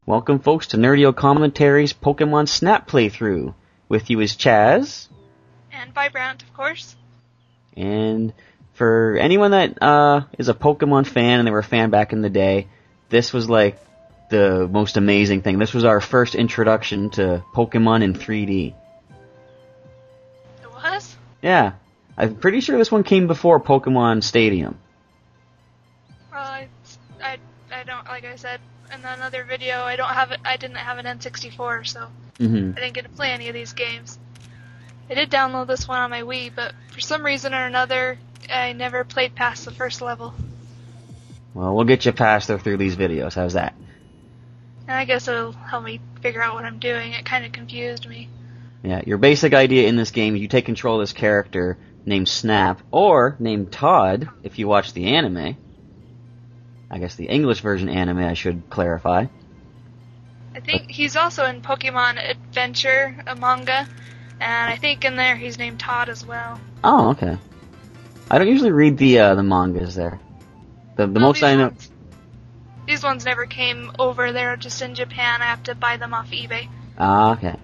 Welcome, folks, to Nerdio Commentaries Pokémon Snap playthrough. With you is Chaz. And by Brante, of course. And for anyone that is a Pokemon fan and they were a fan back in the day, this was like the most amazing thing. This was our first introduction to Pokemon in 3D. It was? Yeah. I'm pretty sure this one came before Pokemon Stadium. Well, I don't, like I said in another video, I didn't have an N64, so I didn't get to play any of these games. I did download this one on my Wii, but for some reason or another, I never played past the first level. Well, we'll get you past through these videos. How's that? And I guess it'll help me figure out what I'm doing. It kind of confused me. Yeah, your basic idea in this game is you take control of this character named Snap, or named Todd, if you watch the anime. I guess the English version anime, I should clarify. I think he's also in Pokemon Adventure, a manga, and I think in there he's named Todd as well. Oh, okay. I don't usually read the mangas there. The most I know... These ones never came over there, just in Japan. I have to buy them off eBay. Ah, okay.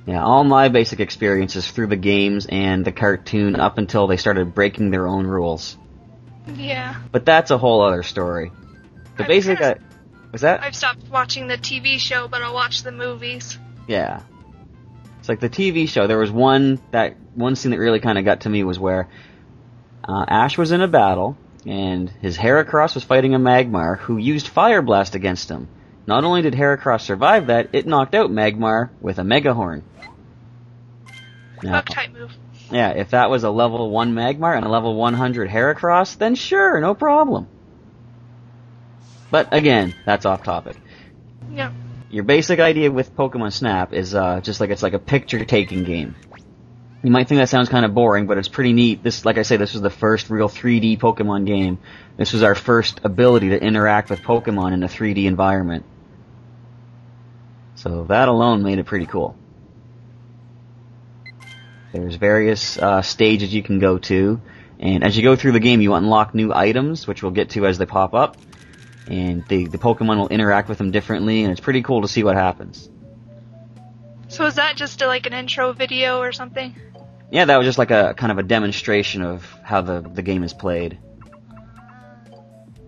Yeah, all my basic experiences through the games and the cartoon up until they started breaking their own rules. Yeah. But that's a whole other story. The basic... was that? I've stopped watching the TV show, but I'll watch the movies. Yeah. It's like the TV show. There was one scene that really kind of got to me was where Ash was in a battle, and his Heracross was fighting a Magmar who used Fire Blast against him. Not only did Heracross survive that, it knocked out Magmar with a Mega Horn. Bug-type move. Yeah, if that was a level 1 Magmar and a level 100 Heracross, then sure, no problem. But again, that's off topic. Yeah. Your basic idea with Pokemon Snap is just like it's like a picture-taking game. You might think that sounds kind of boring, but it's pretty neat. This, like I say, this was the first real 3D Pokemon game. This was our first ability to interact with Pokemon in a 3D environment. So that alone made it pretty cool. There's various stages you can go to, and as you go through the game, you unlock new items, which we'll get to as they pop up. And the Pokemon will interact with them differently, and it's pretty cool to see what happens. So is that just like an intro video or something? Yeah, that was just like a kind of a demonstration of how the game is played.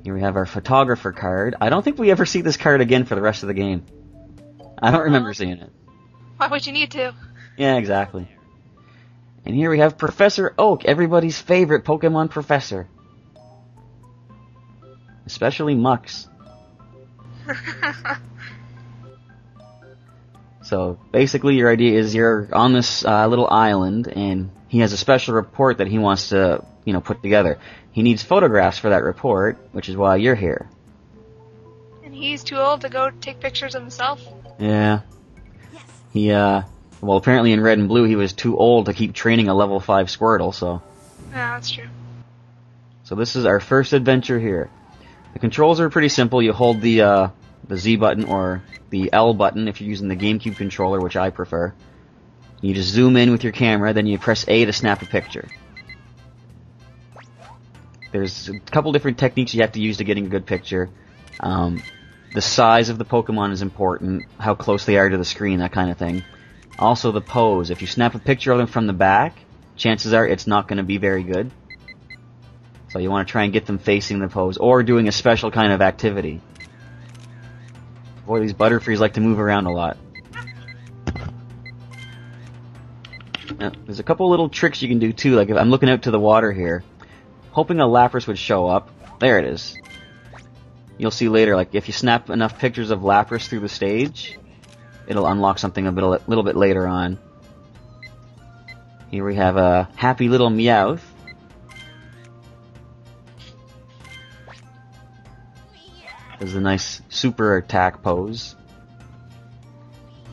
Here we have our photographer card. I don't think we ever see this card again for the rest of the game. I don't remember seeing it. Why would you need to? Yeah, exactly. And here we have Professor Oak, everybody's favorite Pokemon professor. Especially Mux. So, basically your idea is you're on this little island, and he has a special report that he wants to, put together. He needs photographs for that report, which is why you're here. And he's too old to go take pictures of himself? Yeah. He, well, apparently in Red and Blue he was too old to keep training a level 5 Squirtle, so... Yeah, that's true. So this is our first adventure here. The controls are pretty simple. You hold the Z button or the L button if you're using the GameCube controller, which I prefer. You just zoom in with your camera, then you press A to snap a picture. There's a couple different techniques you have to use to getting a good picture. The size of the Pokemon is important, how close they are to the screen, that kind of thing. Also the pose. If you snap a picture of them from the back, chances are it's not going to be very good. So you want to try and get them facing the pose, or doing a special kind of activity. Boy, these Butterfrees like to move around a lot. Now, there's a couple little tricks you can do too, like if I'm looking out to the water here, hoping a Lapras would show up. There it is. You'll see later, like if you snap enough pictures of Lapras through the stage, it'll unlock something a little bit later on. Here we have a happy little Meowth. Does a nice super attack pose.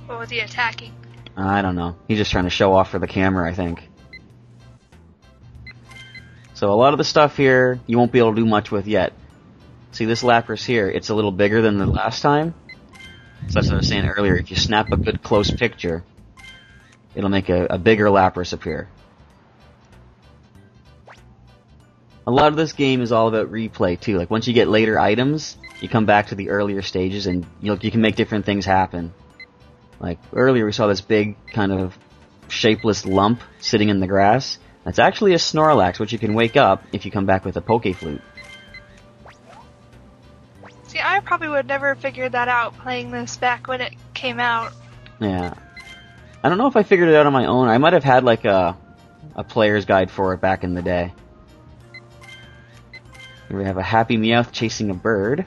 What was he attacking? I don't know. He's just trying to show off for the camera, I think. So a lot of the stuff here you won't be able to do much with yet. See this Lapras here, it's a little bigger than the last time. So that's what I was saying earlier, if you snap a good close picture, it'll make a bigger Lapras appear. A lot of this game is all about replay too. Like once you get later items, you come back to the earlier stages and you can make different things happen. Like earlier we saw this big kind of shapeless lump sitting in the grass. That's actually a Snorlax, which you can wake up if you come back with a Poke Flute. See, I probably would never have figured that out playing this back when it came out. Yeah. I don't know if I figured it out on my own. I might have had like a player's guide for it back in the day. Here we have a happy Meowth chasing a bird.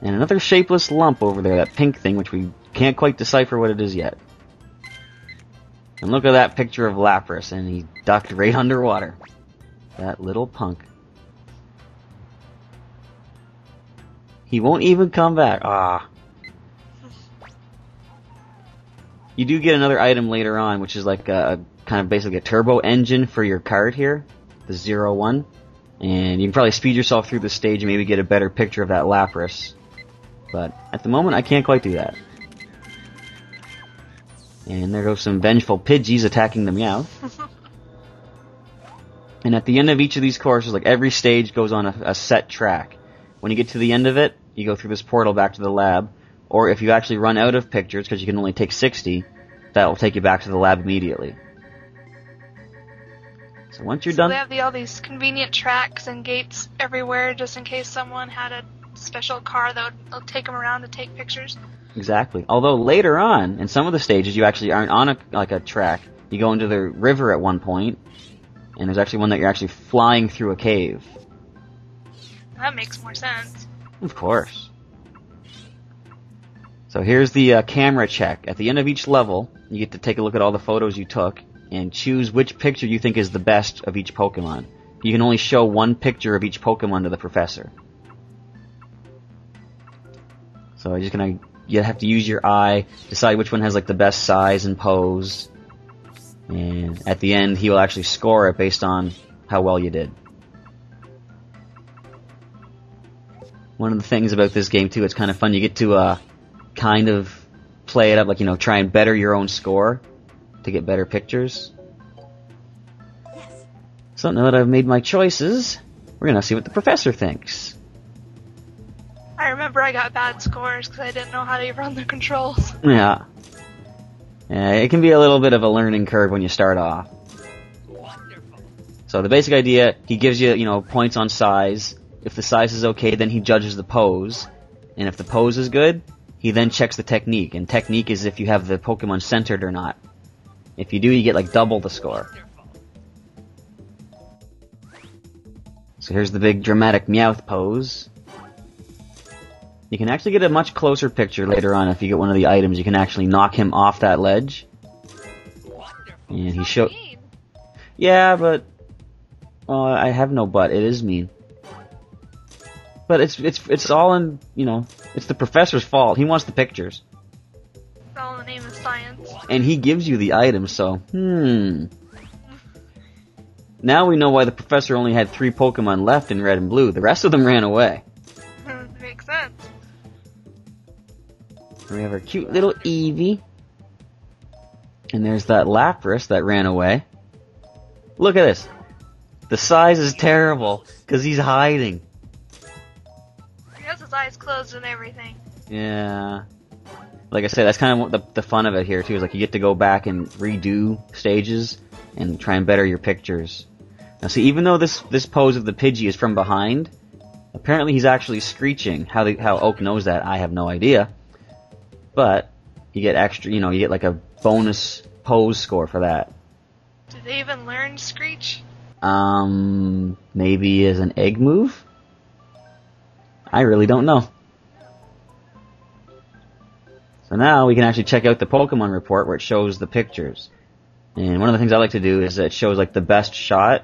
And another shapeless lump over there, that pink thing, which we can't quite decipher what it is yet. And look at that picture of Lapras, and he ducked right underwater. That little punk. He won't even come back. Ah. You do get another item later on, which is like a kind of basically a turbo engine for your card here. The 0-1, and you can probably speed yourself through the stage and maybe get a better picture of that Lapras. But at the moment, I can't quite do that. And there goes some vengeful Pidgeys attacking the Meowth. And at the end of each of these courses, like every stage goes on a set track. When you get to the end of it, you go through this portal back to the lab, or if you actually run out of pictures, because you can only take 60, that will take you back to the lab immediately. So once you're done... they have all these convenient tracks and gates everywhere just in case someone had a special car that would take them around to take pictures. Exactly. Although later on, in some of the stages, you actually aren't on a track. You go into the river at one point, and there's actually one that you're actually flying through a cave. That makes more sense. Of course. So here's the camera check. At the end of each level, you get to take a look at all the photos you took, and choose which picture you think is the best of each Pokemon. You can only show one picture of each Pokemon to the professor. So you're just gonna you have to use your eye, decide which one has like the best size and pose, and at the end he will actually score it based on how well you did. One of the things about this game too, it's kind of fun. You get to kind of play it up, like try and better your own score to get better pictures. So now that I've made my choices, we're gonna see what the professor thinks. I remember I got bad scores because I didn't know how to run the controls. Yeah. It can be a little bit of a learning curve when you start off. Wonderful. So the basic idea, he gives you, points on size. If the size is okay, then he judges the pose. And if the pose is good, he then checks the technique. And technique is if you have the Pokemon centered or not. If you do, you get like double the score. So here's the big dramatic Meowth pose. You can actually get a much closer picture later on if you get one of the items. You can actually knock him off that ledge. And he showed. Yeah, but I have no but. It is mean. But it's all in it's the professor's fault. He wants the pictures. It's all in the name of science. And he gives you the items, so Now we know why the professor only had 3 Pokemon left in Red and Blue. The rest of them ran away. Makes sense. We have our cute little Eevee. And there's that Lapras that ran away. Look at this. The size is terrible, because he's hiding. He has his eyes closed and everything. Yeah. Like I said, that's kind of what the fun of it here, too, is like you get to go back and redo stages and try and better your pictures. Now see, even though this pose of the Pidgey is from behind, apparently he's actually screeching. How Oak knows that, I have no idea. But you get extra, you get like a bonus pose score for that. Did they even learn Screech? Maybe as an egg move? I really don't know. So now we can actually check out the Pokemon report where it shows the pictures. And one of the things I like to do is it shows like the best shot.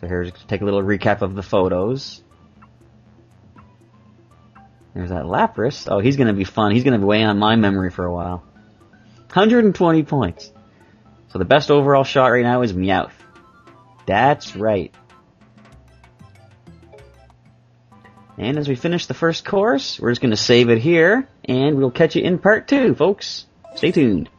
So here's take a little recap of the photos. There's that Lapras. Oh, he's going to be fun. He's going to be weighing on my memory for a while. 120 points. So the best overall shot right now is Meowth. That's right. And as we finish the first course, we're just going to save it here, and we'll catch you in part 2, folks. Stay tuned.